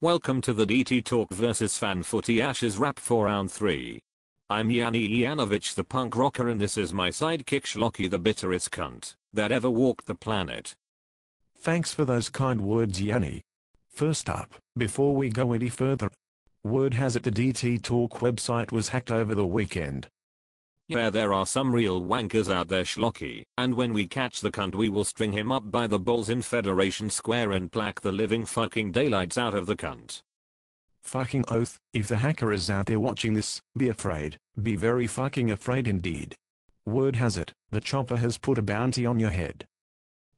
Welcome to the DT Talk vs Fan Footy Ashes Wrap for Round 3. I'm Yanni Yanovich the punk rocker and this is my sidekick Schlocky the bitterest cunt that ever walked the planet. Thanks for those kind words, Yanni. First up, before we go any further, word has it the DT Talk website was hacked over the weekend. Yeah, there are some real wankers out there, Schlocky, and when we catch the cunt we will string him up by the balls in Federation Square and plaque the living fucking daylights out of the cunt. Fucking oath, if the hacker is out there watching this, be afraid, be very fucking afraid indeed. Word has it, the chopper has put a bounty on your head.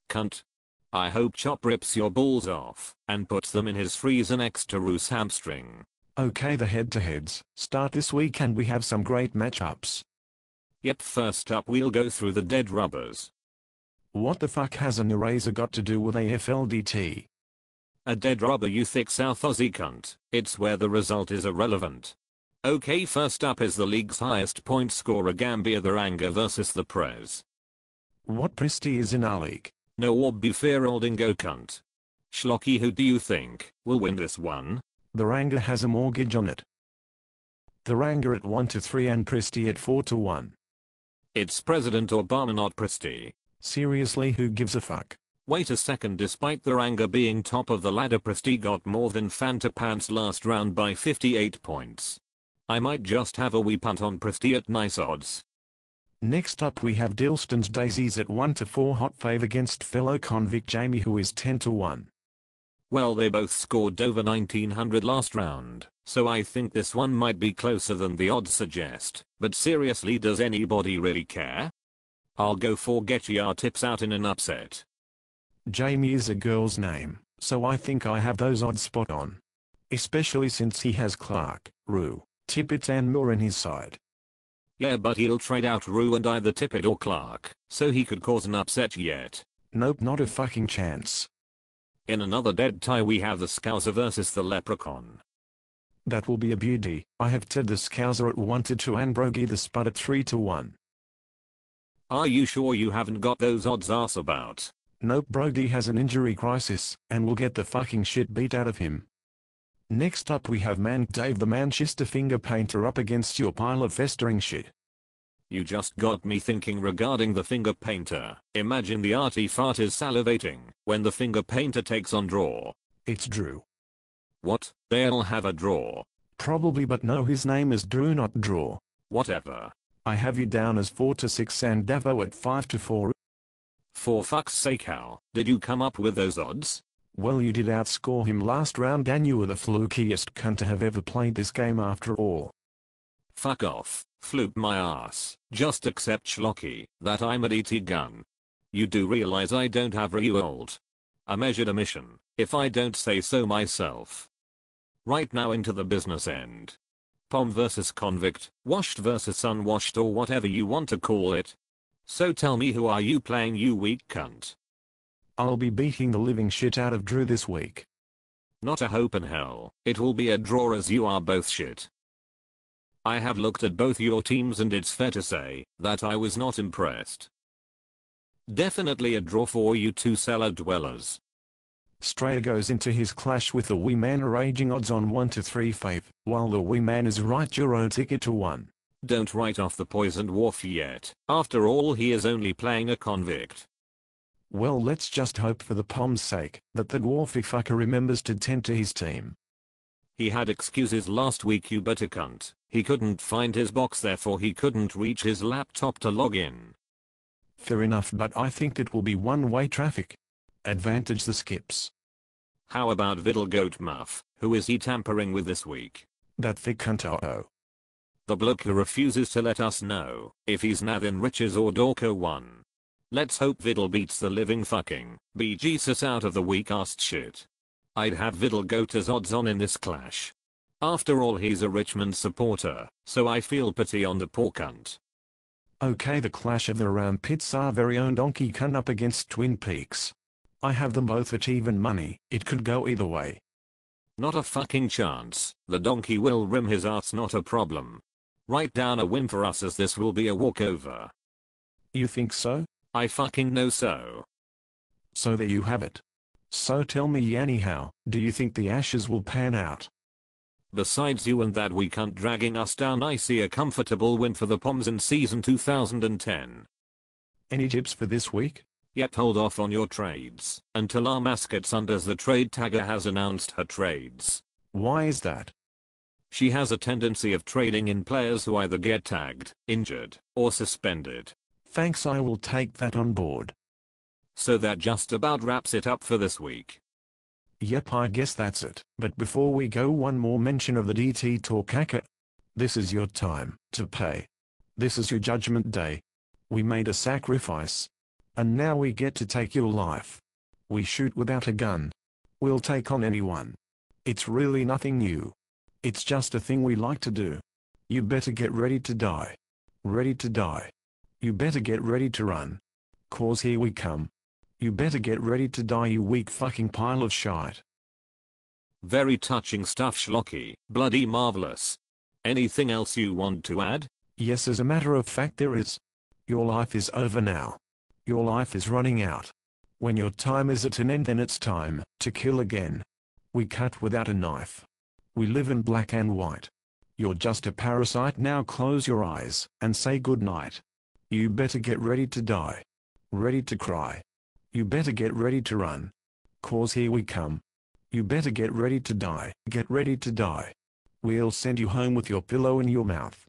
Cunt. I hope Chop rips your balls off and puts them in his freezer next to Roos' hamstring. Okay, the head-to-heads start this week and we have some great matchups. Yep, first up we'll go through the dead rubbers. What the fuck has an eraser got to do with AFL DT? A dead rubber, you thick South Aussie cunt. It's where the result is irrelevant. Okay, first up is the league's highest point scorer Gambia the Ranga versus the Prez. What Presti is in our league? No Orby fear olding go cunt. Schlocky, who do you think will win this one? The Ranga has a mortgage on it. The Ranga at 1-3 and Presti at 4-1. It's President Obama, not Presti. Seriously, who gives a fuck? Wait a second, despite the Ranga being top of the ladder, Presti got more than Fanta Pants last round by 58 points. I might just have a wee punt on Presti at nice odds. Next up we have Dilston's Daisies at 1-4 hot fave against fellow convict Jamie who is 10-1. Well, they both scored over 1900 last round, so I think this one might be closer than the odds suggest, but seriously, does anybody really care? I'll go for Getty our tips out in an upset. Jamie is a girl's name, so I think I have those odds spot on. Especially since he has Clark, Rue, Tippett and Moore in his side. Yeah, but he'll trade out Rue and either Tippett or Clark, so he could cause an upset yet. Nope, not a fucking chance. In another dead tie we have the Scouser versus the Leprechaun. That will be a beauty. I have Ted the Scouser at 1-2 and Brogy the Spud at 3-1. Are you sure you haven't got those odds arse about? Nope, Brody has an injury crisis, and will get the fucking shit beat out of him. Next up we have Man Dave the Manchester Finger Painter up against your pile of festering shit. You just got me thinking regarding the finger painter. Imagine the arty fart is salivating when the finger painter takes on draw. It's Drew. What? They'll have a draw? Probably, but no, his name is Drew, not Draw. Whatever. I have you down as 4-6 and Davo at 5-4. For fuck's sake, how did you come up with those odds? Well, you did outscore him last round and you were the flukiest cunt to have ever played this game after all. Fuck off, fluke my ass. Just accept, Schlocky, that I'm a DT gun. You do realize I don't have re-old. A measured omission, if I don't say so myself. Right now into the business end. Pom versus convict, washed versus unwashed, or whatever you want to call it. So tell me, who are you playing, you weak cunt? I'll be beating the living shit out of Drew this week. Not a hope in hell. It will be a draw as you are both shit. I have looked at both your teams and it's fair to say that I was not impressed. Definitely a draw for you two cellar dwellers. Strayer goes into his clash with the wee man raging odds on 1-3 fave, while the wee man is right your own ticket to 1. Don't write off the poisoned wolf yet. After all, he is only playing a convict. Well, let's just hope for the Pom's sake that the dwarfy fucker remembers to tend to his team. He had excuses last week, you better cunt. He couldn't find his box, therefore he couldn't reach his laptop to log in. Fair enough, but I think it will be one-way traffic. Advantage the skips. How about Viddle Goat Muff? Who is he tampering with this week? That thick cunt. The bloke who refuses to let us know if he's Nathan Riches or Dorco 1. Let's hope Viddle beats the living fucking bejesus out of the weak-assed shit. I'd have Viddle Goat as odds on in this clash. After all, he's a Richmond supporter, so I feel pity on the poor cunt. Okay, the clash of the round pits, our very own Donkey Cunt up against Twin Peaks. I have them both at even money. It could go either way. Not a fucking chance. The donkey will rim his ass, not a problem. Write down a win for us, as this will be a walkover. You think so? I fucking know so. So there you have it. So tell me Yanni, how do you think the Ashes will pan out? Besides you and that wee cunt dragging us down, I see a comfortable win for the Poms in season 2010. Any tips for this week? Yet hold off on your trades until our mascot Sunders the trade tagger has announced her trades. Why is that? She has a tendency of trading in players who either get tagged, injured, or suspended. Thanks, I will take that on board. So that just about wraps it up for this week. Yep, I guess that's it. But before we go, one more mention of the DT talk hacker. This is your time to pay. This is your judgment day. We made a sacrifice. And now we get to take your life. We shoot without a gun. We'll take on anyone. It's really nothing new. It's just a thing we like to do. You better get ready to die. Ready to die. You better get ready to run. 'Cause here we come. You better get ready to die, you weak fucking pile of shite. Very touching stuff, Schlocky. Bloody marvelous. Anything else you want to add? Yes, as a matter of fact there is. Your life is over now. Your life is running out. When your time is at an end, then it's time to kill again. We cut without a knife. We live in black and white. You're just a parasite now. Close your eyes and say good night. You better get ready to die. Ready to cry. You better get ready to run. 'Cause here we come. You better get ready to die. Get ready to die. We'll send you home with your pillow in your mouth.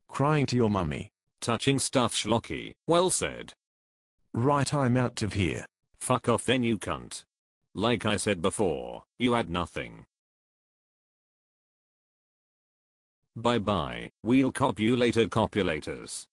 Crying to your mummy. Touching stuff, Schlocky. Well said. Right, I'm out of here. Fuck off then, you cunt. Like I said before, you had nothing. Bye bye, we'll cop you later, copulators.